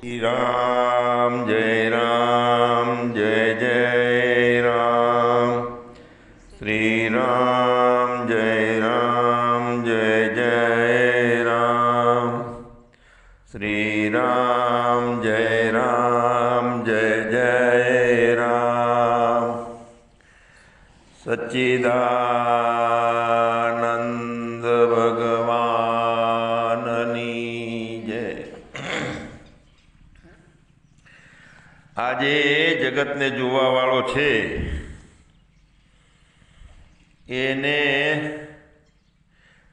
રામ જય જય રામ શ્રી રામ જય જય રામ શ્રી રામ જય જય રામ સચ્ચિદાનંદ ભગવાનની જય। આજે જગતને જોવાવાળો છે એને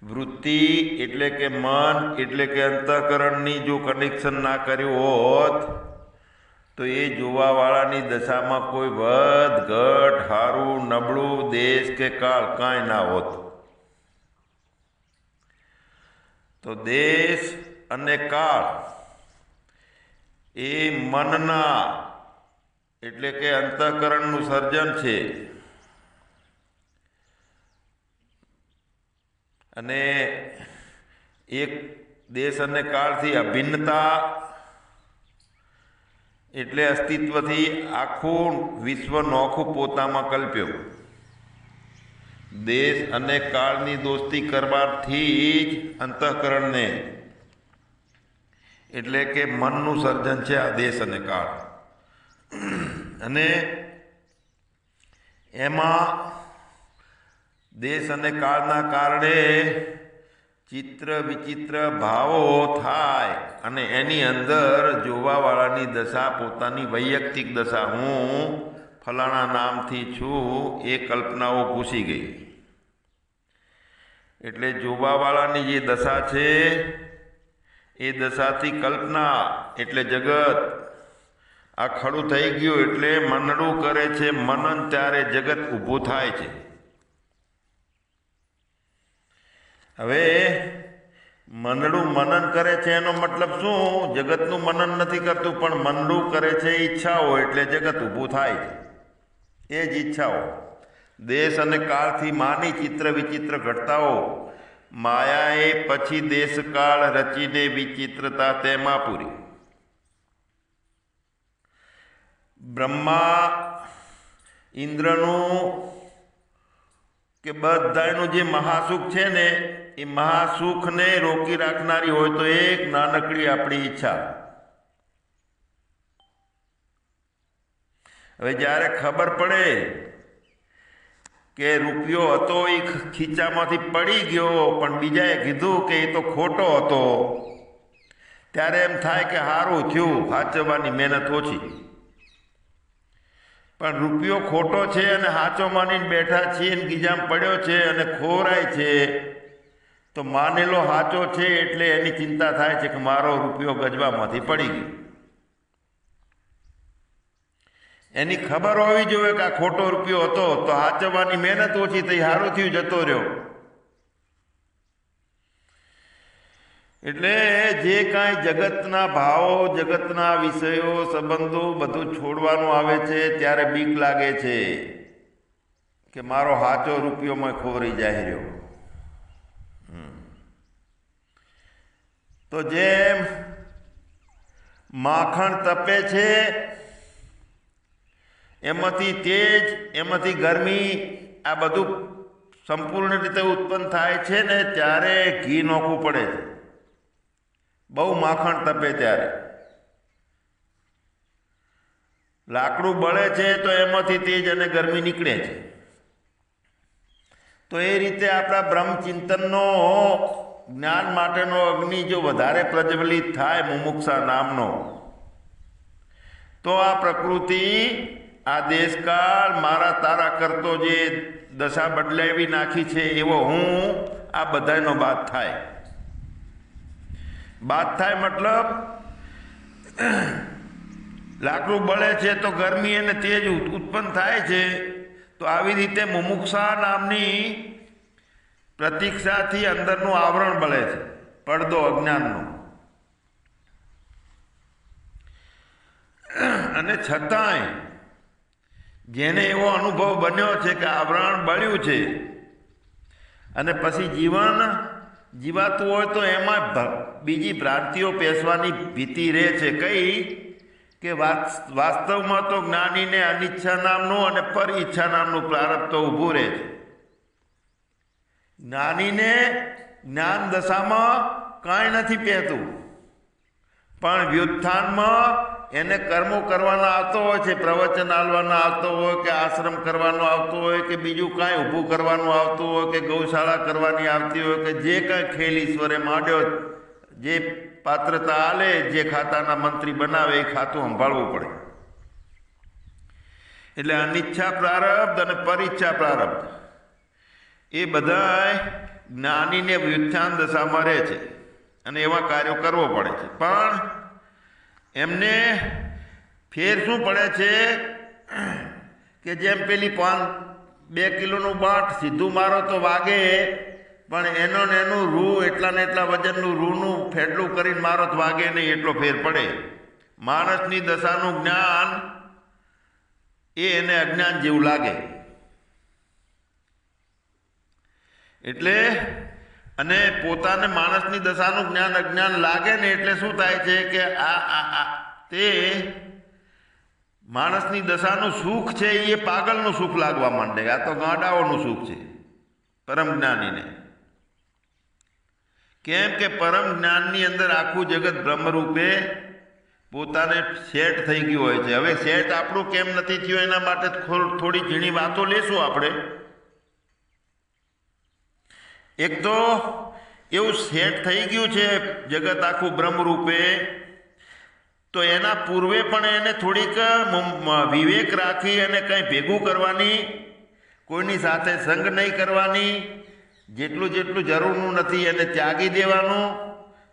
વૃત્તિ એટલે કે મન એટલે કે અંતઃકરણની જો કનેક્શન ના કર્યું હોત તો એ જોવાવાળાની દશામાં કોઈ વધ ઘટ હારું નબળું દેશ કે કાળ કાંઈ ના હોત। તો દેશ અને કાળ એ મનના એટલે કે અંતઃકરણનું સર્જન છે અને એક દેશ અને કાળથી અભિન્નતા એટલે અસ્તિત્વથી આખું વિશ્વ નોખું પોતામાં કલ્પ્યો। દેશ અને કાળની દોસ્તી કરવાથી જ અંતઃકરણને એટલે કે મનનું સર્જન છે આ દેશ અને કાળ। અને એમાં દેશ અને કાળના કારણે ચિત્ર વિચિત્ર ભાવો થાય અને એની અંદર જોવાવાળાની દશા પોતાની વૈયક્તિક દશા હું ફલાણા નામથી છું એ કલ્પનાઓ ઘૂસી ગઈ। એટલે જોવાવાળાની જે દશા છે એ દશાથી કલ્પના એટલે જગત આ ખડું થઈ ગયું એટલે મનડું કરે છે મનન ત્યારે જગત ઊભું થાય છે। હવે મનડું મનન કરે છે એનો મતલબ શું? જગતનું મનન નથી કરતું પણ મનડું કરે છે ઈચ્છાઓ એટલે જગત ઊભું થાય છે। એ જ ઈચ્છાઓ દેશ અને કાળથી માની ચિત્ર વિચિત્ર ઘટતાઓ માયાએ પછી દેશકાળ રચીને વિચિત્રતા તેમાં પૂરી। બ્રહ્મા ઇન્દ્રનું કે બધાનું જે મહાસુખ છે ને એ મહાસુખને રોકી રાખનારી હોય તો એક નાનકડી આપણી ઈચ્છા। હવે જ્યારે ખબર પડે કે રૂપિયો હતો એ ખીચામાંથી પડી ગયો પણ બીજાએ કીધું કે એ તો ખોટો હતો ત્યારે એમ થાય કે સારું થયું સાચવવાની મહેનત ઓછી। પણ રૂપિયો ખોટો છે અને સાચો માનીને બેઠા છીએ ને ગીજામાં પડ્યો છે અને ખોરાય છે તો માનેલો સાચો છે એટલે એની ચિંતા થાય છે કે મારો રૂપિયો ગજવામાંથી પડી ગયો। એની ખબર હોવી જોઈએ કે આ ખોટો રૂપિયો હતો તો સાચવવાની મહેનત ઓછી થઈ સારું થયું જતો રહ્યો। એટલે જે કાંઈ જગતના ભાવો જગતના વિષયો સંબંધો બધું છોડવાનું આવે છે ત્યારે બીક લાગે છે કે મારો સાચો રૂપિયો મેં ખોરી જાય રહ્યો। તો જેમ માખણ તપે છે એમાંથી તેજ એમાંથી ગરમી આ બધું સંપૂર્ણ રીતે ઉત્પન્ન થાય છે ને ત્યારે ઘી નોખવું પડે છે। બહુ માખણ તપે ત્યારે લાકડું બળે છે તો એમાંથી તેજ અને ગરમી નીકળે છે। તો એ રીતે આપણા બ્રહ્મચિંતનનો જ્ઞાન માટેનો અગ્નિ જો વધારે પ્રજ્વલિત થાય મુમુક્ષા નામનો તો આ પ્રકૃતિ આ દેશકાળ મારા તારા કરતો જે દશા બદલાવી નાખી છે એવો હું આ બધાનો બાદ થાય। બાદ થાય મતલબ લાકડું બળે છે તો ગરમી અને તેજ ઉત્પન્ન થાય છે। તો આવી રીતે મુમુક્ષા નામની પ્રતીક્ષાથી અંદરનું આવરણ બળે છે પડદો અજ્ઞાનનો। અને છતાંય જેને એવો અનુભવ બન્યો છે કે આવરણ બળ્યું છે અને પછી જીવન જીવાતું હોય તો એમાં બીજી ભ્રાંતિઓ પેસવાની ભીતિ રહે છે. કઈ કે વાસ્તવમાં તો જ્ઞાનીને અનિચ્છા નામનું અને પર ઈચ્છા નામનું પ્રારબ્ધ તો ઊભું રહે છે. જ્ઞાનીને જ્ઞાન દશામાં કાંઈ નથી પહેતું, પણ વ્યુત્થાનમાં એને કર્મો કરવાના આવતો હોય છે, પ્રવચન આલવાના આવતો હોય કે આશ્રમ કરવાનો આવતો હોય કે બીજું કાંઈ ઊભું કરવાનું આવતું હોય કે ગૌશાળા કરવાની આવતી હોય કે જે કાંઈ ખેલ ઈશ્વરે માંડ્યો, જે પાત્રતા આલે, જે ખાતાના મંત્રી બનાવે એ ખાતું સંભાળવું પડે. એટલે અનિચ્છા પ્રારબ્ધ અને પરીચ્છા પ્રારબ્ધ એ બધાય જ્ઞાનીને વ્યુત્થાન દશામાં રહે છે અને એવા કાર્યો કરવો પડે છે. પણ એમને ફેર શું પડે છે કે જેમ પેલી 2 કિલોનું બાંટ સીધું મારો તો વાગે, પણ એનો ને એનું રૂ એટલા ને એટલા વજનનું રૂનું ફેટલું કરીને મારો તો વાગે નહીં, એટલો ફેર પડે. માણસની દશાનું જ્ઞાન એ એને અજ્ઞાન જેવું લાગે. એટલે અને પોતાને માણસની દશાનું જ્ઞાન અજ્ઞાન લાગે ને એટલે શું થાય છે કે તે માણસની દશાનું સુખ છે એ પાગલનું સુખ લાગવા માંડે. આ તો ગાંડાઓનું સુખ છે પરમ જ્ઞાનીને. કેમ કે પરમ જ્ઞાનની અંદર આખું જગત બ્રહ્મરૂપે પોતાને સેટ થઈ ગયું હોય છે. હવે સેટ આપણું કેમ નથી થયું એના માટે થોડી ઝીણી વાતો લેશું આપણે. એક તો એવું સેટ થઈ ગયું છે જગત આખું બ્રહ્મરૂપે, તો એના પૂર્વે પણ એને થોડીક વિવેક રાખી અને કંઈ ભેગું કરવાની, કોઈની સાથે સંગ નહીં કરવાની, જેટલું જરૂરનું નથી એને ત્યાગી દેવાનું,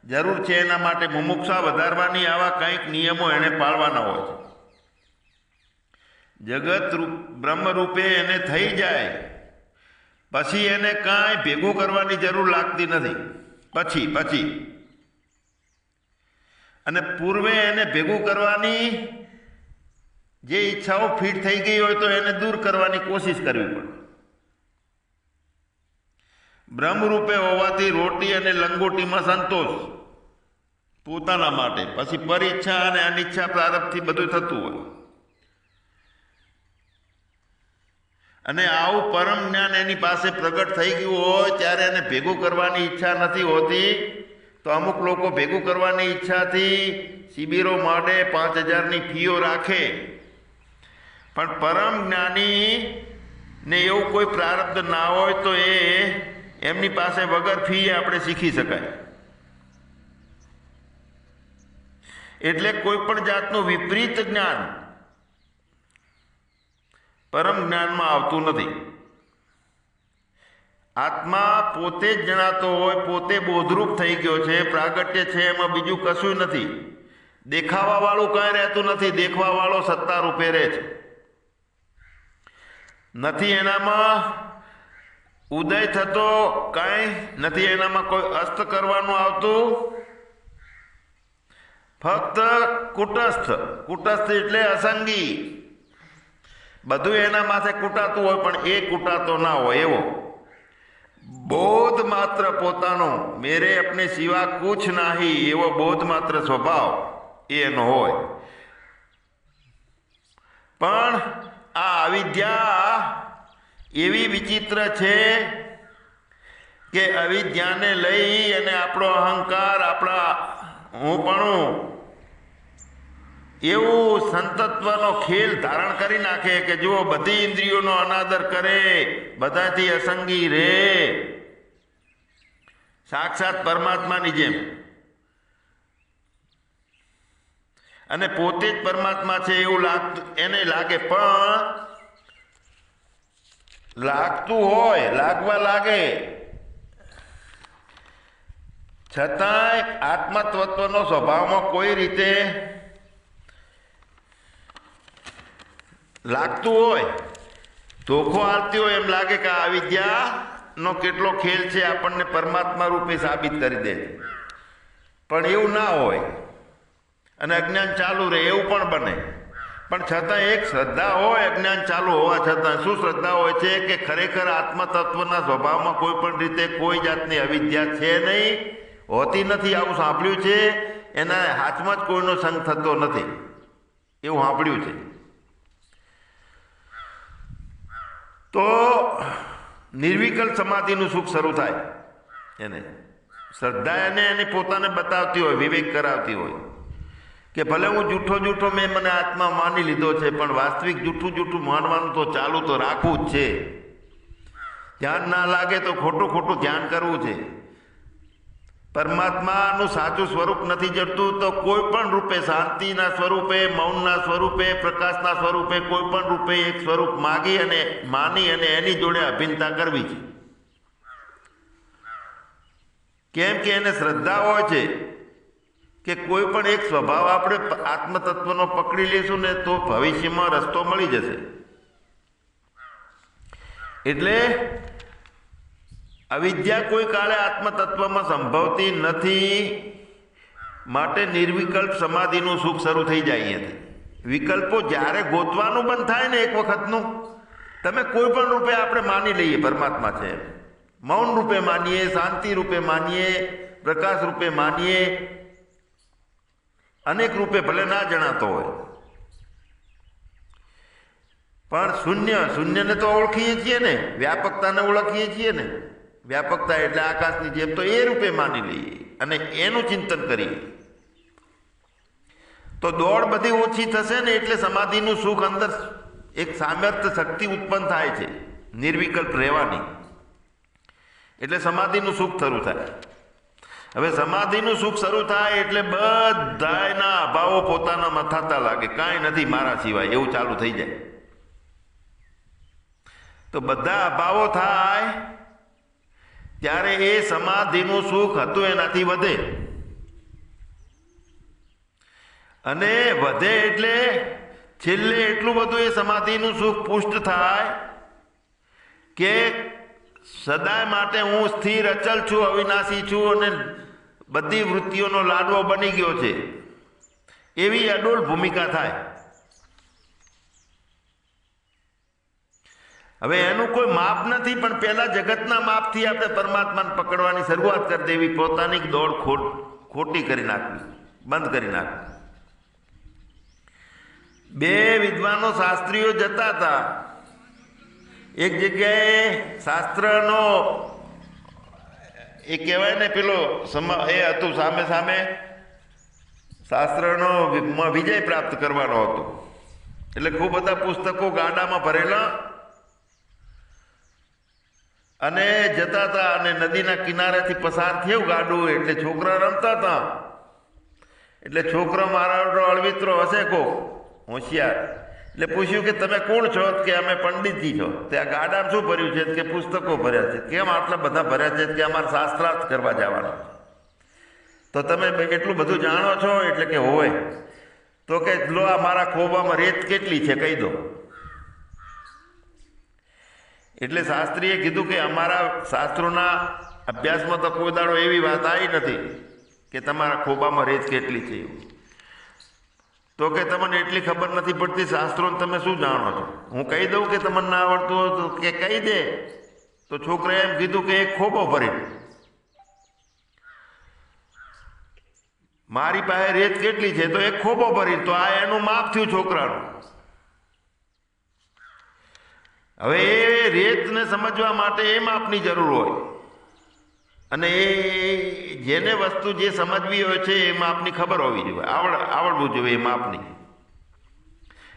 જરૂર છે એના માટે મુમુક્ષા વધારવાની, આવા કંઈક નિયમો એને પાળવાના હોય છે. જગત બ્રહ્મરૂપે એને થઈ જાય પછી એને કાંઈ ભેગું કરવાની જરૂર લાગતી નથી. પછી અને પૂર્વે એને ભેગું કરવાની જે ઈચ્છાઓ ફિટ થઈ ગઈ હોય તો એને દૂર કરવાની કોશિશ કરવી પડે. બ્રહ્મરૂપે હોવાથી રોટી અને લંગોટીમાં સંતોષ પોતાના માટે, પછી પરીચ્છા અને અનિચ્છા પ્રારબ્ધથી બધું થતું હોય. અને આવું પરમ જ્ઞાન એની પાસે પ્રગટ થઈ ગયું હોય ત્યારે એને ભેગું કરવાની ઈચ્છા નથી હોતી. તો અમુક લોકો ભેગું કરવાની ઈચ્છાથી શિબિરો માંડે, 5000ની ફીઓ રાખે, પણ પરમ જ્ઞાની ને એવું કોઈ પ્રારબ્ધ ના હોય તો એમની પાસે વગર ફી આપણે શીખી શકાય. એટલે કોઈ પણ જાતનું વિપરીત જ્ઞાન પરમ જ્ઞાનમાં આવતું નથી. આત્મા પોતે જ જણાતો હોય, પોતે બોધરૂપ થઈ ગયો છે, પ્રાગટ્ય છે, એમાં બીજું કશું નથી. દેખાવા વાળું કાંઈ રહેતું નથી, દેખવા વાળો સત્તા રૂપે રહે છે. નથી એનામાં ઉદય થતો, કાંઈ નથી એનામાં કોઈ અસ્ત કરવાનું આવતું, ફક્ત કુટસ્થ એટલે અસંગી. બધું એના માથે કૂટાતું હોય પણ એ કૂટાતો ના હોય એવો બોધ માત્ર પોતાનો, મેરે અપને સિવા કુછ નાહી, એવો બોધ માત્ર સ્વભાવ એનો હોય. પણ આ અવિદ્યા એવી વિચિત્ર છે કે અવિદ્યાને લઈ અને આપણો અહંકાર, આપણા હુંપણું એવું સંતત્વનો ખેલ ધારણ કરી નાખે કે જુઓ બધી ઇન્દ્રિયોનો અનાદર કરે, બધાથી અસંગી રહે, સાક્ષાત પરમાત્માની જેમ, અને પોતે જ પરમાત્મા છે એવું એને લાગે. પણ લાગતું હોય, લાગવા લાગે, છતાંય આત્મતત્વનો સ્વભાવમાં કોઈ રીતે લાગતું હોય, ધોખો આવતી હોય, એમ લાગે કે આ અવિદ્યાનો કેટલો ખેલ છે, આપણને પરમાત્મા રૂપે સાબિત કરી દે. પણ એવું ના હોય અને અજ્ઞાન ચાલુ રહે એવું પણ બને. પણ છતાં એક શ્રદ્ધા હોય, અજ્ઞાન ચાલુ હોવા છતાં શું શ્રદ્ધા હોય છે કે ખરેખર આત્મતત્વના સ્વભાવમાં કોઈ પણ રીતે કોઈ જાતની અવિદ્યા છે નહીં, હોતી નથી. આવું સાંભળ્યું છે. એના હાથમાં જ કોઈનો સંગ થતો નથી એવું સાંભળ્યું છે. તો નિર્વિકલ્પ સમાધિનું સુખ શરૂ થાય. એને શ્રદ્ધા એની પોતાને બતાવતી હોય, વિવેક કરાવતી હોય કે ભલે હું જૂઠો મેં મને આત્મા માની લીધો છે, પણ વાસ્તવિક જૂઠું માનવાનું તો ચાલુ તો રાખવું જ છે. ધ્યાન ના લાગે તો ખોટું ધ્યાન કરવું છે. પરમાત્માનું સાચું સ્વરૂપ નથી જડતું તો કોઈ પણ રૂપે, શાંતિના સ્વરૂપે, મૌનના સ્વરૂપે, પ્રકાશના સ્વરૂપે, કોઈ પણ રૂપે એક સ્વરૂપ માગી અને માની અને એની જોડે અભિન્નતા કરવી છે. કેમ કે એને શ્રદ્ધા હોય છે કે કોઈ પણ એક સ્વભાવ આપણે આત્મતત્વનો પકડી લઈશું ને તો ભવિષ્યમાં રસ્તો મળી જશે. એટલે અવિદ્યા કોઈ કાળે આત્મતત્વમાં સંભવતી નથી. માટે નિર્વિકલ્પ સમાધિનું સુખ શરૂ થઈ જાય અહીંયાથી. વિકલ્પો જ્યારે ગોતવાનું બંધ થાય ને એક વખતનું, તમે કોઈ પણ રૂપે આપણે માની લઈએ પરમાત્મા છે, મૌન રૂપે માનીએ, શાંતિ રૂપે માનીએ, પ્રકાશ રૂપે માનીએ, અનેક રૂપે ભલે ના જણાતો હોય, પણ શૂન્યને તો ઓળખીએ છીએ ને, વ્યાપકતાને ઓળખીએ છીએ ને. વ્યાપકતા એટલે આકાશની જેમ, તો એ રૂપે માની લઈએ અને એનું ચિંતન કરીએ તો દોડ બધી ઓછી થશે ને. એટલે સમાધિનું સુખ અંદર એક સામર્થ્ય શક્તિ ઉત્પન્ન થાય છે નિર્વિકલ્પ રહેવાની. એટલે સમાધિનું સુખ શરૂ થાય. હવે સમાધિનું સુખ શરૂ થાય એટલે બધાના અભાવો પોતાનામાં થતા લાગે, કાંઈ નથી મારા સિવાય, એવું ચાલુ થઈ જાય. તો બધા અભાવો થાય ત્યારે એ સમાધિનું સુખ હતું એનાથી વધે. અને વધે એટલે છેલ્લે એટલું બધું એ સમાધિનું સુખ પુષ્ટ થાય કે સદાય માટે હું સ્થિર અચલ છું, અવિનાશી છું અને બધી વૃત્તિઓનો લાડવો બની ગયો છે એવી અડોલ ભૂમિકા થાય. હવે એનું કોઈ માપ નથી, પણ પહેલા જગતના માપથી આપણે પરમાત્માને પકડવાની શરૂઆત કરી દેવી, પોતાની દોડ ખોટી કરી નાખવી, બંધ કરી નાખવી. બે વિદ્વાનો શાસ્ત્રીઓ જતા હતા. એક જગ્યાએ શાસ્ત્રનો એ કહેવાય ને પેલો એ હતું, સામે શાસ્ત્રનો વિજય પ્રાપ્ત કરવાનો હતો. એટલે ખૂબ બધા પુસ્તકો ગાડામાં ભરેલા અને જતા હતા. અને નદીના કિનારેથી પસાર થયું ગાડું, એટલે છોકરા રમતા હતા. એટલે છોકરો મારા અળવિત્રો હશે કો હોશિયાર, એટલે પૂછ્યું કે તમે કોણ છો? કે અમે પંડિતજી છો. ત્યાં ગાડામાં શું ભર્યું છે? કે પુસ્તકો ભર્યા છે. કેમ આટલા બધા ભર્યા છે? કે અમારે શાસ્ત્રાર્થ કરવા જવાના. તો તમે એટલું બધું જાણો છો? એટલે કે હોય. તો કે લો આ મારા ખોબામાં રેત કેટલી છે કહી દો. એટલે શાસ્ત્રીએ કીધું કે અમારા શાસ્ત્રોના અભ્યાસમાં તો કોઈ દાડો એવી વાત આવી નથી કે તમારા ખોબામાં રેત કેટલી છે. તો કે તમને એટલી ખબર નથી પડતી શાસ્ત્રોને, તમે શું જાણો છો? હું કહી દઉં કે તમને ના આવડતું હોય તો કે કહી દે. તો છોકરાએ એમ કીધું કે એક ખોબો ભરી. મારી પાસે રેત કેટલી છે? તો એક ખોબો ભરી. તો આ એનું માપ થયું છોકરાનું. હવે એ રેતને સમજવા માટે એ માપની જરૂર હોય, અને એ જેને વસ્તુ જે સમજવી હોય છે એ માપની ખબર હોવી જોઈએ, આવડવું જોઈએ એ માપની.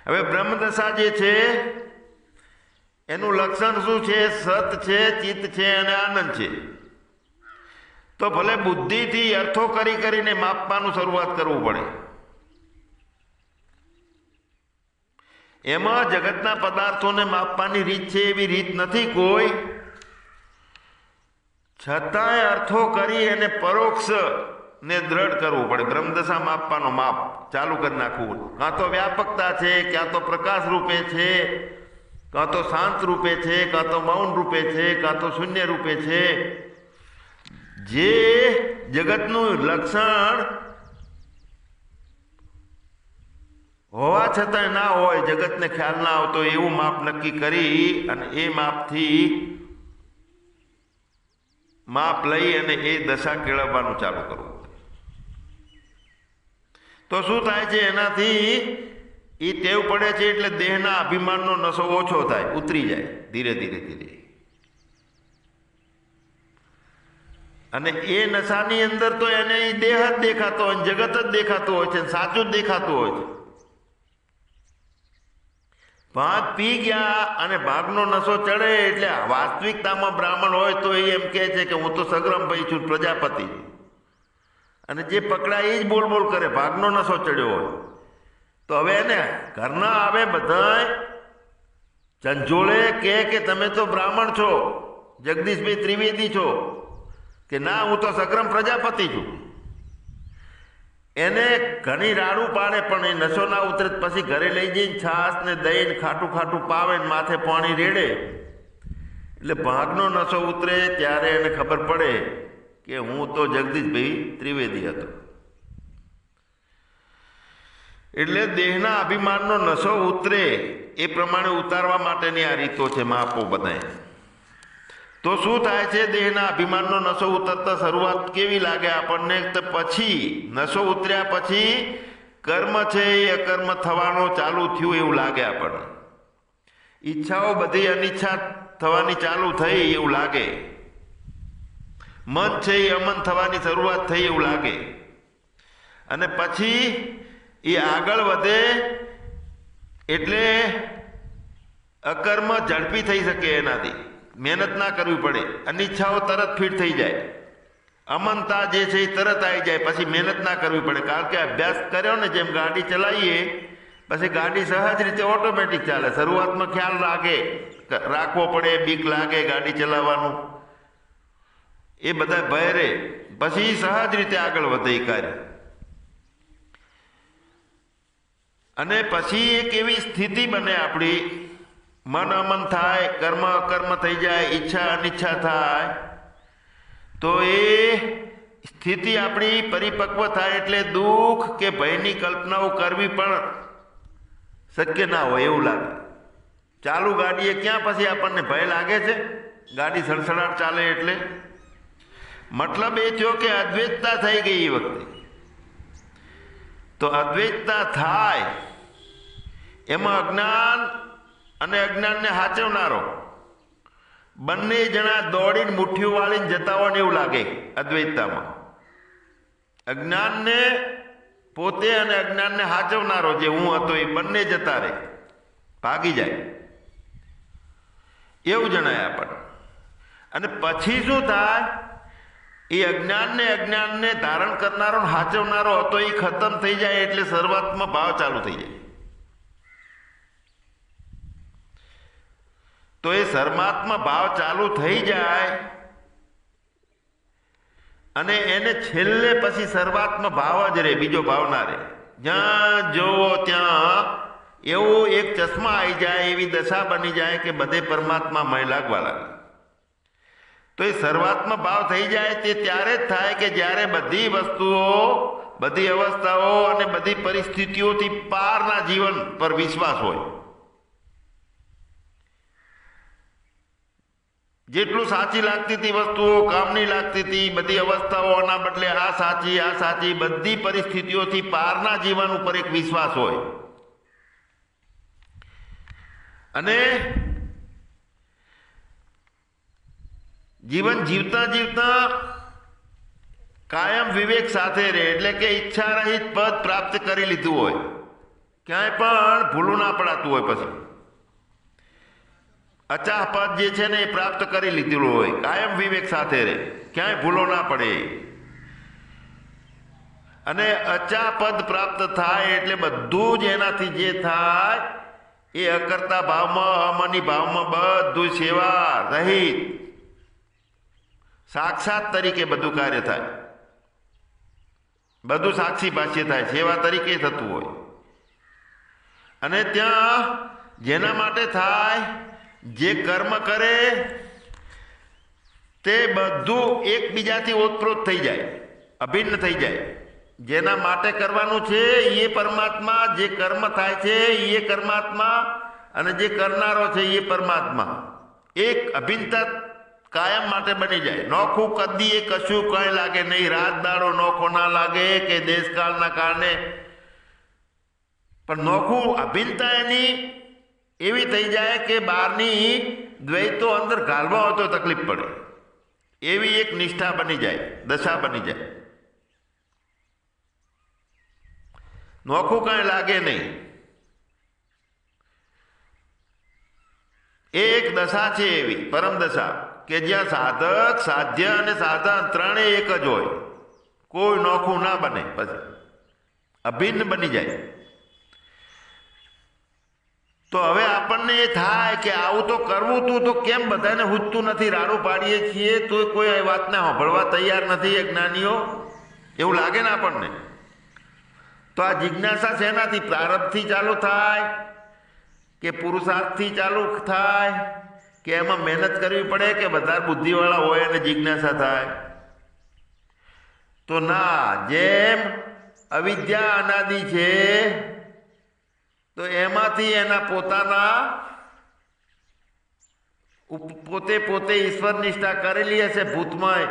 હવે બ્રહ્મદશા જે છે એનું લક્ષણ શું છે? સત છે, ચિત્ત છે અને આનંદ છે. તો ભલે બુદ્ધિથી અર્થો કરીને માપવાનું શરૂઆત કરવું પડે. એમાં જગતના પદાર્થોને માપવાની રીત છે એવી રીત નથી કોઈ, છતાંય અર્થો કરી અને પરોક્ષ ને દ્રઢ કરવું પડે. બ્રહ્મદશા માપવાનો માપ ચાલુ કરી નાખવું. કાં તો વ્યાપકતા છે, ક્યાં તો પ્રકાશ રૂપે છે, કાં તો શાંત રૂપે છે, કાં તો મૌન રૂપે છે, કાં તો શૂન્ય રૂપે છે. જે જગતનું લક્ષણ હોવા છતાંય ના હોય, જગતને ખ્યાલ ના આવતો, એવું માપ નક્કી કરી અને એ માપથી માપ લઈ અને એ દશા કેળવવાનું ચાલુ કરવું. તો શું થાય છે? એનાથી એ ટેવ પડે છે એટલે દેહના અભિમાનનો નશો ઓછો થાય, ઉતરી જાય ધીરે ધીરે ધીરે. અને એ નશાની અંદર તો એને દેહ જ દેખાતો હોય, જગત જ દેખાતું હોય છે, સાચું જ દેખાતું હોય છે. ભાગ પી ગયા અને ભાગનો નશો ચડે એટલે વાસ્તવિકતામાં બ્રાહ્મણ હોય તો એ એમ કહે છે કે હું તો સગ્રમ ભાઈ છું, પ્રજાપતિ છું. અને જે પકડાય એ જ બોલ બોલ કરે, ભાગનો નશો ચડ્યો હોય તો હવે એને ઘરના આવે બધાય ચંચોળે કે તમે તો બ્રાહ્મણ છો, જગદીશભાઈ ત્રિવેદી છો, કે ના હું તો સગ્રમ પ્રજાપતિ છું. એને ઘણી રાડું પાડે પણ એ નશો ના ઉતરે. પછી ઘરે લઈ જઈને છાસ ને દહીં ખાટું ખાટું પાવે ને માથે પાણી રેડે એટલે ભાગનો નશો ઉતરે. ત્યારે એને ખબર પડે કે હું તો જગદીશભાઈ ત્રિવેદી હતો. એટલે દેહના અભિમાનનો નશો ઉતરે એ પ્રમાણે ઉતારવા માટેની આ રીતો છે માપો બધાય. તો શું થાય છે? દેહના અભિમાનનો નશો ઉતરતા શરૂઆત કેવી લાગે આપણને? તો પછી નશો ઉતર્યા પછી કર્મ છે એ અકર્મ થવાનો ચાલુ થયું એવું લાગે આપણને. ઈચ્છાઓ બધી અનિચ્છા થવાની ચાલુ થઈ એવું લાગે. મન છે એ અમન થવાની શરૂઆત થઈ એવું લાગે. અને પછી એ આગળ વધે એટલે અકર્મ ઝડપી થઈ શકે, એનાથી મહેનત ના કરવી પડે, અનિચ્છાઓ તરત ફિટ થઈ જાય, અમનતા જે છે એ તરત આવી જાય, પછી મહેનત ના કરવી પડે. કારણ કે અભ્યાસ કર્યો ને, જેમ ગાડી ચલાવીએ પછી ગાડી સહજ રીતે ઓટોમેટિક ચાલે. શરૂઆતમાં ખ્યાલ રાખવો પડે, બીક લાગે ગાડી ચલાવવાનું, એ બધા ભય રહે, પછી સહજ રીતે આગળ વધે એ કાર્ય. અને પછી એક એવી સ્થિતિ બને આપણી, મન અમન થાય, કર્મ અકર્મ થઈ જાય, ઈચ્છા અનિચ્છા થાય, તો એ સ્થિતિ આપણી પરિપક્વ થાય એટલે દુઃખ કે ભયની કલ્પનાઓ કરવી પણ શક્ય ના હોય એવું લાગે. ચાલુ ગાડીએ ક્યાં પછી આપણને ભય લાગે છે? ગાડી સડસડાટ ચાલે એટલે. મતલબ એ થયો કે અદ્વૈતતા થઈ ગઈ એ વખતે. તો અદ્વૈતતા થાય એમાં અજ્ઞાન અને અજ્ઞાનને હાચવનારો બંને જણા દોડીને મુઠ્ઠીઓ વાળીને જતા હોય ને એવું લાગે અદ્વૈતતામાં. અજ્ઞાનને પોતે અને અજ્ઞાનને હાચવનારો જે હું હતો એ બંને જતા રહે, ભાગી જાય એવું જણાય આપણને. અને પછી શું થાય? એ અજ્ઞાનને ધારણ કરનારો હાચવનારો હતો એ ખતમ થઈ જાય એટલે શરૂઆતમાં ભાવ ચાલુ થઈ જાય. તો એ સર્વાત્મા ભાવ ચાલુ થઈ જાય અને એને છેલ્લે પછી સર્વાત્મા ભાવ જ રહે, બીજો ભાવ ના રહે. જ્યાં જોવો ત્યાં એવો એક ચશ્મા આવી જાય, એવી દશા બની જાય કે બધે પરમાત્મામય લાગવા લાગે. તો એ સર્વાત્મા ભાવ થઈ જાય તે ત્યારે જ થાય કે જ્યારે બધી વસ્તુઓ, બધી અવસ્થાઓ અને બધી પરિસ્થિતિઓથી પારના જીવન પર વિશ્વાસ હોય. જેટલું સાચી લાગતી હતી વસ્તુઓ, કામની લાગતી હતી બધી અવસ્થાઓના બદલે આ સાચી, બધી પરિસ્થિતિઓથી પારના જીવન ઉપર એક વિશ્વાસ હોય. અને જીવન જીવતા જીવતા કાયમ વિવેક સાથે રહે, એટલે કે ઈચ્છા રહિત પદ પ્રાપ્ત કરી લીધું હોય, ક્યાંય પણ ભૂલું ના પડાતું હોય. પછી અચાહ પદ જે છે ને એ પ્રાપ્ત કરી લીધેલું હોય, કાયમ વિવેક સાથે રહે, ક્યાંય ભૂલો ના પડે. અને અચાહ પદ પ્રાપ્ત થાય એટલે બધું જ એનાથી જે થાય એ અકર્તા ભાવમાં, અમની ભાવમાં બધું સેવા રહિત સાક્ષાત તરીકે બધું કાર્ય થાય, બધું સાક્ષી ભાષ્ય થાય, સેવા તરીકે થતું હોય. અને ત્યાં જેના માટે થાય, જે કર્મ કરે તે બધું એકબીજાથી ઓતપ્રોત થઈ જાય, અભિન્ન થઈ જાય. જેના માટે કરવાનું છે એ પરમાત્મા, જે કર્મ થાય છે એ કર્માત્મા, અને જે કરનારો છે એ પરમાત્મા એક અભિન્નતા કાયમ માટે બની જાય. નોખું કદી એ કશું કંઈ લાગે નહીં, રાત દાડો નોખો ના લાગે કે દેશકાળના કારણે, પણ નોખું અભિન્નતા એની એવી થઈ જાય કે બહારની દ્વૈતો અંદર ઘાલવા હોય તો તકલીફ પડે, એવી એક નિષ્ઠા બની જાય, દશા બની જાય. નોખું કાંઈ લાગે નહીં, એ એક દશા છે એવી પરમ દશા કે જ્યાં સાધક, સાધ્ય અને સાધન ત્રણેય એક જ હોય, કોઈ નોખું ના બને, પછી અભિન્ન બની જાય. તો હવે આપણને એ થાય કે આવું તો કરવું તું તો કેમ બધાને હુજતું નથી, રાડું પાડીએ છીએ તો કોઈ વાતને સાંભળવા તૈયાર નથી એ જ્ઞાનીઓ, એવું લાગે ને આપણને. તો આ જિજ્ઞાસા શેનાથી? પ્રારબ્ધથી ચાલુ થાય કે પુરુષાર્થથી ચાલુ થાય કે એમાં મહેનત કરવી પડે કે વધારે બુદ્ધિવાળા હોય અને જિજ્ઞાસા થાય? તો ના, જેમ અવિદ્યા અનાદિ છે તો એમાંથી એના પોતાના પોતે ઈશ્વર નિષ્ઠા કરેલી હશે, ભૂતમય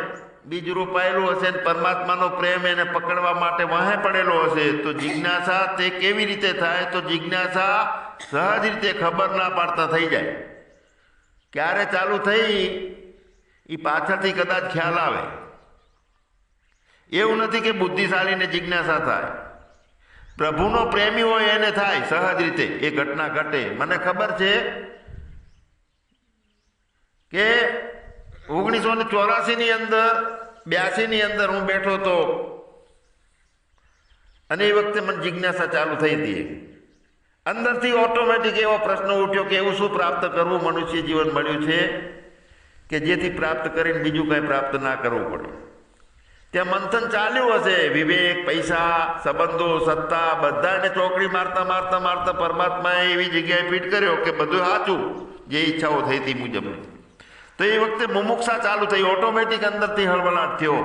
બીજ રોપાયેલું હશે, પરમાત્માનો પ્રેમ એને પકડવા માટે વહે પડેલો હશે. તો જિજ્ઞાસા તે કેવી રીતે થાય? તો જિજ્ઞાસા સહજ રીતે ખબર ના પાડતા થઈ જાય. ક્યારે ચાલુ થઈ એ પાછળથી કદાચ ખ્યાલ આવે. એવું નથી કે બુદ્ધિશાળીને જિજ્ઞાસા થાય, પ્રભુનો પ્રેમી હોય એને થાય સહજ રીતે. એ ઘટના ઘટે. મને ખબર છે કે 1984 અંદર 82 અંદર હું બેઠો હતો અને એ વખતે મને જિજ્ઞાસા ચાલુ થઈ હતી. અંદરથી ઓટોમેટિક એવો પ્રશ્ન ઉઠ્યો કે એવું શું પ્રાપ્ત કરવું મનુષ્ય જીવન મળ્યું છે કે જેથી પ્રાપ્ત કરીને બીજું કંઈ પ્રાપ્ત ના કરવું પડે. ત્યાં મંથન ચાલ્યું હશે, વિવેક, પૈસા, સંબંધો, સત્તા બધાને ચોકડી મારતા મારતા મારતા પરમાત્માએ એવી જગ્યાએ ફીટ કર્યો કે બધું સાચું જે ઈચ્છાઓ થઈ હતી મુજબ. તો એ વખતે મુમુક્ષા ચાલુ થઈ, ઓટોમેટિક અંદરથી હળવળાટ થયો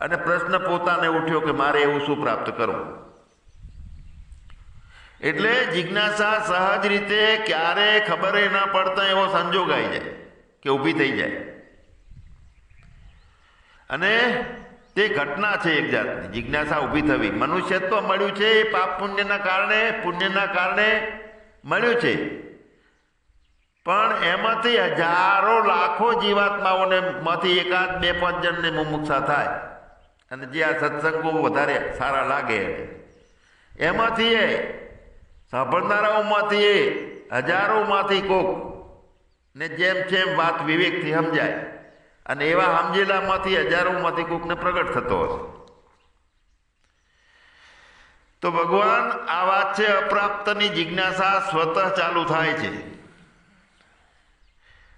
અને પ્રશ્ન પોતાને ઉઠ્યો કે મારે એવું શું પ્રાપ્ત કરવું. એટલે જિજ્ઞાસા સહજ રીતે ક્યારે ખબર ના પડતા એવો સંજોગ આવી જાય કે ઊભી થઈ જાય. અને તે ઘટના છે એક જાતની જિજ્ઞાસા ઊભી થવી. મનુષ્યત્વ મળ્યું છે એ પાપ પુણ્યના કારણે મળ્યું છે, પણ એમાંથી હજારો લાખો જીવાત્માઓને માંથી એકાદ 2-5 જણને મુમુક્ષા થાય અને જે આ સત્સંગો વધારે સારા લાગે એમાંથી એ સાંભળનારાઓમાંથી એ હજારોમાંથી કોક ને જેમ વાત વિવેકથી સમજાય અને એવા સમજેલામાંથી હજારોમાંથી કોકને પ્રગટ થતો હશે. તો ભગવાન આ વાત છે, અપ્રાપ્તની જિજ્ઞાસા સ્વતઃ ચાલુ થાય છે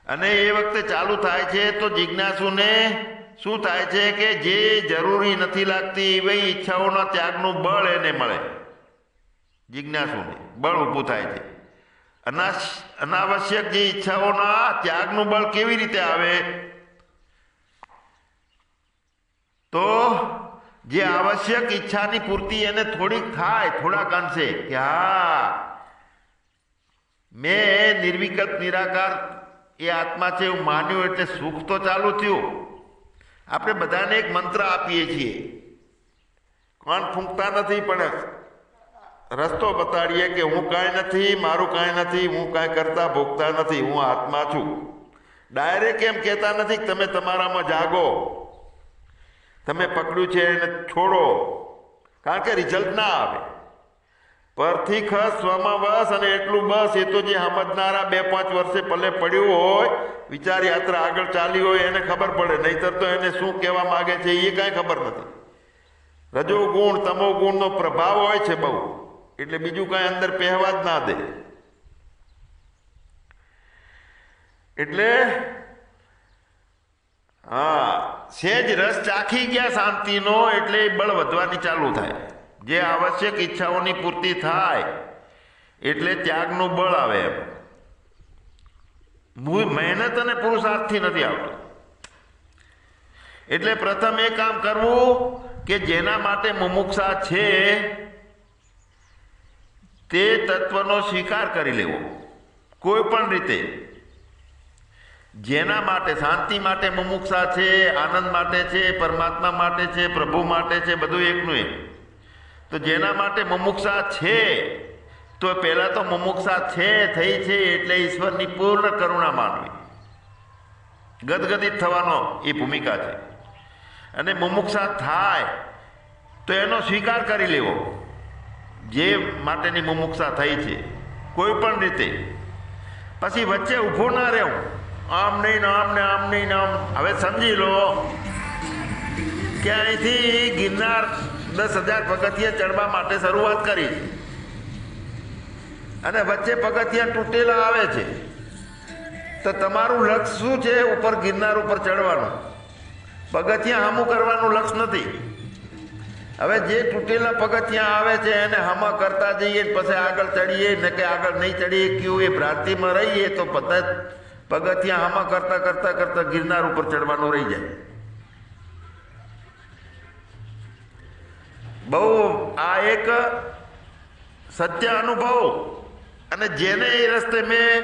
અને એ વખતે ચાલુ થાય છે તો જિજ્ઞાસુને શું થાય છે કે જે જરૂરી નથી લાગતી એવી ઈચ્છાઓના ત્યાગનું બળ એને મળે. જિજ્ઞાસુને બળ ઊભું થાય છે. અનાવશ્યક જે ઈચ્છાઓના ત્યાગનું બળ કેવી રીતે આવે? તો જે આવશ્યક ઈચ્છાની પૂર્તિ એને થોડીક થાય, થોડાક અંશે કે હા મેં નિર્વિકલ્પ નિરાકાર એ આત્મા છે એવું માન્યું એટલે સુખ તો ચાલુ થયું. આપણે બધાને એક મંત્ર આપીએ છીએ, કોણ ફૂંકતા નથી પણ રસ્તો બતાડીએ કે હું કાંઈ નથી, મારું કાંઈ નથી, હું કાંઈ કરતા ભોગતા નથી, હું આત્મા છું. ડાયરેક્ટ એમ કહેતા નથી કે તમે તમારામાં જાગો, તમે પકડ્યું છે એને છોડો, કારણ કે રિઝલ્ટ ના આવે. પરથી ખસ સ્વમાં બસ અને એટલું બસ. એ તો જે સમજનારા 2-5 વર્ષે પલે પડ્યું હોય, વિચાર યાત્રા આગળ ચાલી હોય એને ખબર પડે, નહીતર તો એને શું કહેવા માગે છે એ કાંઈ ખબર નથી. રજો ગુણ તમો ગુણનો પ્રભાવ હોય છે બહુ, એટલે બીજું કાંઈ અંદર પહેવા જ ના દે. એટલે હા, સેજ રસ ચાખી ગયા શાંતિનો એટલે બળ વધવાની ચાલુ થાય. જે આવશ્યક ઈચ્છાઓની પૂર્તિ થાય એટલે ત્યાગનું બળ આવે. મહેનત અને પુરુષાર્થથી નથી આવતું. એટલે પ્રથમ એ કામ કરવું કે જેના માટે મુમુક્ષા છે તે તત્વનો સ્વીકાર કરી લેવો કોઈ પણ રીતે. જેના માટે શાંતિ માટે મુમુક્ષા છે, આનંદ માટે છે, પરમાત્મા માટે છે, પ્રભુ માટે છે, બધું એકનું એક. તો જેના માટે મુમુક્ષા છે તો પહેલાં તો મુમુક્ષા થઈ છે એટલે ઈશ્વરની પૂર્ણ કરુણા માનવી, ગદગદિત થવાનો એ ભૂમિકા છે. અને મુમુક્ષા થાય તો એનો સ્વીકાર કરી લેવો, જે માટેની મુમુક્ષા થઈ છે કોઈ પણ રીતે. પછી વચ્ચે ઊભો ના રહેવું, આમ નહીં ને આમ ને આમ નહીં ને આમ. હવે સમજી લો કે અહીંથી ગિરનાર 10,000 પગથિયા ચડવા માટે શરૂઆત કરી છે અને વચ્ચે પગથિયા તૂટેલા આવે છે, તો તમારું લક્ષ્ય શું છે? ઉપર ગિરનાર ઉપર ચડવાનું, પગથિયા હામું કરવાનું લક્ષ્ય નથી. હવે જે તૂટેલા પગથિયા આવે છે એને હામા કરતા જઈએ, પછી આગળ ચડીએ ને કે આગળ નહીં ચડીએ ક્યું એ ભ્રાંતિમાં રહીએ તો બધા પગથિયા હામા કરતા કરતા કરતા ગિરનાર ઉપર ચડવાનું રહી જાય. બહુ આ એક સત્ય અનુભવ. અને જેને એ રસ્તે મેં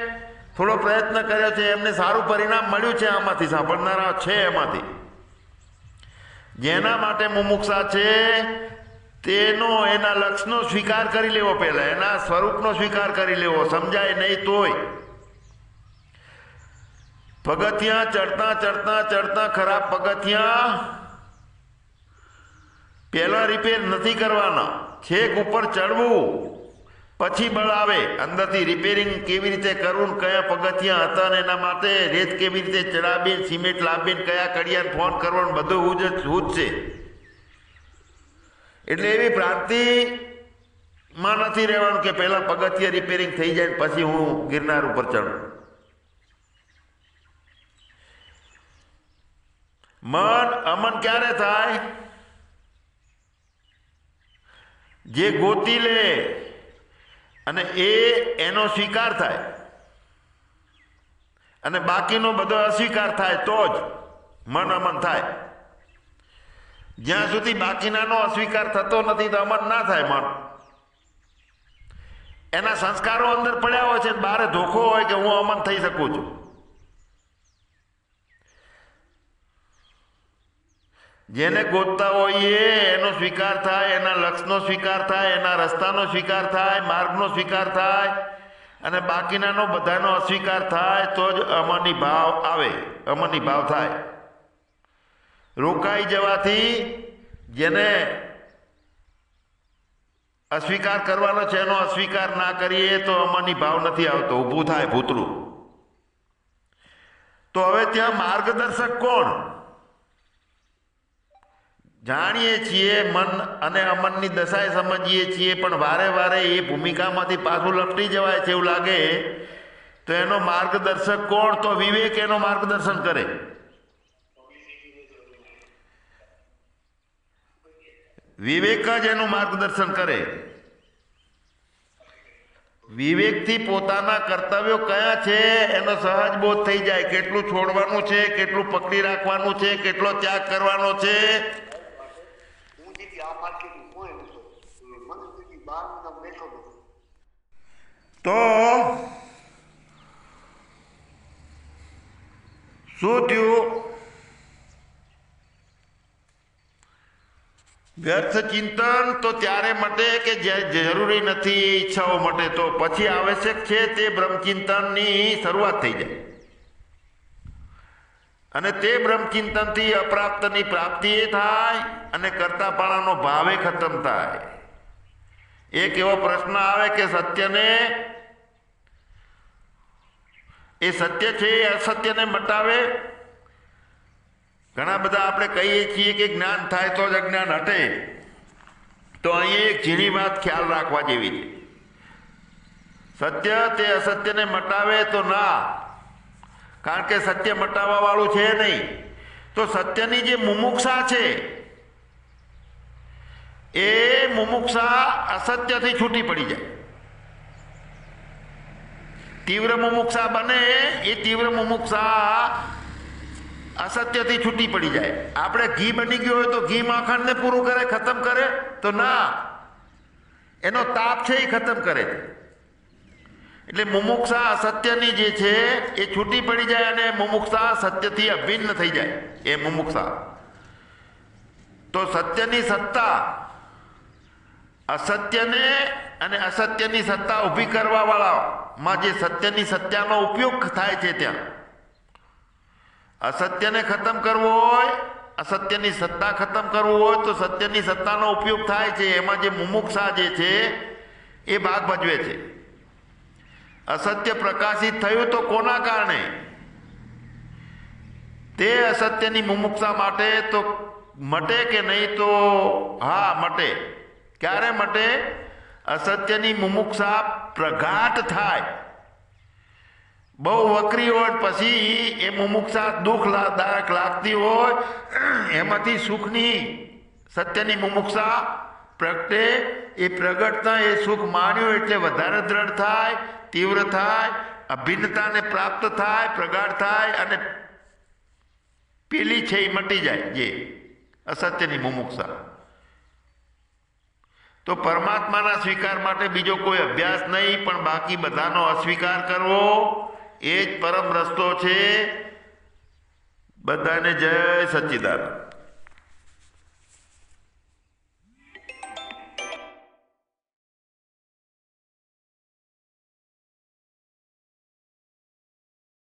થોડો પ્રયત્ન કર્યો છે એમને સારું પરિણામ મળ્યું છે. આમાંથી સાંભળનારા છે, એમાંથી જેના માટે મુમુક્ષા છે તેનો એના લક્ષ્યનો સ્વીકાર કરી લેવો, પહેલા એના સ્વરૂપનો સ્વીકાર કરી લેવો. સમજાય નહીં તોય પગથિયા ચડતા ચડતા ચડતા ખરાબ પગથિયા પહેલા રિપેર નથી કરવાના, છેક ઉપર ચડવું પછી બળ આવે અંદરથી. રિપેરિંગ કેવી રીતે કરવું, કયા પગથિયા હતા ને એના માટે રેત કેવી રીતે ચડાવી, સિમેન્ટ લાવીને કયા કડિયાને ફોન કરવાનું, બધું હું જ છે. એટલે એવી ભ્રાંતિમાં નથી રહેવાનું કે પહેલાં પગથિયા રિપેરિંગ થઈ જાય પછી હું ગિરનાર ઉપર ચડું. મન અમન ક્યારે થાય? જે ગોતી લે અને એનો સ્વીકાર થાય અને બાકીનો બધો અસ્વીકાર થાય તો જ મન અમન થાય. જ્યાં સુધી બાકીનાનો અસ્વીકાર થતો નથી તો અમન ના થાય. મન એના સંસ્કારો અંદર પડ્યા હોય છે, બહાર ધોખો હોય કે હું અમન થઈ શકું છું. જેને ગોતતા હોઈએ એનો સ્વીકાર થાય, એના લક્ષ્યનો સ્વીકાર થાય, એના રસ્તાનો સ્વીકાર થાય, માર્ગનો સ્વીકાર થાય અને બાકીનાનો બધાનો અસ્વીકાર થાય તો જ અમની ભાવ આવે, અમની ભાવ થાય. રોકાઈ જવાથી જેને અસ્વીકાર કરવાનો છે એનો અસ્વીકાર ના કરીએ તો અમની ભાવ નથી આવતો, ઊભું થાય ભૂતરું. તો હવે ત્યાં માર્ગદર્શક કોણ? જાણીએ છીએ મન અને અમનની દશાએ સમજીએ છીએ, પણ વારે વારે એ ભૂમિકામાંથી પાછું લપટી જવાય છે એવું લાગે. તો એનો માર્ગદર્શક કોણ? તો વિવેક એનો માર્ગદર્શન કરે. વિવેક જ એનું માર્ગદર્શન કરે. વિવેકથી પોતાના કર્તવ્યો કયા છે એનો સહજ બોધ થઈ જાય. કેટલું છોડવાનું છે, કેટલું પકડી રાખવાનું છે, કેટલો ત્યાગ કરવાનો છે. તો શું થયું? વ્યર્થ ચિંતન તો ત્યારે મટે કે જરૂરી નથી એ ઈચ્છાઓ મટે. તો પછી આવશ્યક છે તે બ્રહ્મચિંતનની શરૂઆત થઈ જાય અને તે બ્રહ્મચિંતનથી અપ્રાપ્તની પ્રાપ્તિ એ થાય અને કરતાપણાનો ભાવે ખતમ થાય. એક એવો પ્રશ્ન આવે કે સત્યને, એ સત્ય છે એ અસત્યને મટાવે? ઘણા બધા આપણે કહીએ છીએ કે જ્ઞાન થાય તો જ અજ્ઞાન હટે. તો અહીં એક ઝીણી વાત ખ્યાલ રાખવા જેવી છે. સત્ય તે અસત્યને મટાવે તો ના, કારણ કે સત્ય મટાવવા વાળું છે નહીં. તો સત્યની જે મુમુક્ષા છે એ મુમુક્ષા અસત્યથી છૂટી પડી જાય. તીવ્ર મુમુક્ષા બને એ તીવ્ર મુમુક્ષા અસત્યથી છૂટી પડી જાય. આપણે ઘી બની ગયું હોય તો ઘી માખણને પૂરું કરે, ખતમ કરે? તો ના, એનો તાપ છે એ ખતમ કરે છે. એટલે મુમુક્ષા અસત્યની જે છે એ છૂટી પડી જાય અને મુમુક્ષા સત્યથી અભિન્ન થઈ જાય. એ મુમુક્ષા તો સત્યની સત્તા, અસત્યને અને અસત્યની સત્તા ઊભી કરવા વાળામાં જે સત્યની સત્તાનો ઉપયોગ થાય છે, ત્યાં અસત્યને ખતમ કરવો હોય, અસત્યની સત્તા ખતમ કરવું હોય તો સત્યની સત્તાનો ઉપયોગ થાય છે. એમાં જે મુમુક્ષા જે છે એ ભાગ ભજવે છે. અસત્ય પ્રકાશિત થયું તો કોના કારણે? તે અસત્યની મુમુક્ષા માટે તો મટે કે નહીં? તો હા, મટે. ક્યારે મટે? અસત્યની મુમુક્ષા પ્રઘાત થાય, બહુ વકરી હોય, પછી એ મુમુક્ષા દુઃખદાયક લાગતી હોય, એમાંથી સુખની સત્યની મુમુક્ષા પ્રગટે. એ પ્રગટતા એ સુખ માણ્યું એટલે વધારે દ્રઢ થાય, તીવ્ર થાય, અભિન્નતાને પ્રાપ્ત થાય, પ્રગાઢ થાય અને પેલી છે એ મટી જાય, જે અસત્યની મુમુક્ષા. તો પરમાત્માના સ્વીકાર માટે બીજો કોઈ અભ્યાસ નહીં, પણ બાકી બધાનો અસ્વીકાર કરવો એ જ પરમ રસ્તો છે. બધાને જય સચ્ચિદાનંદ.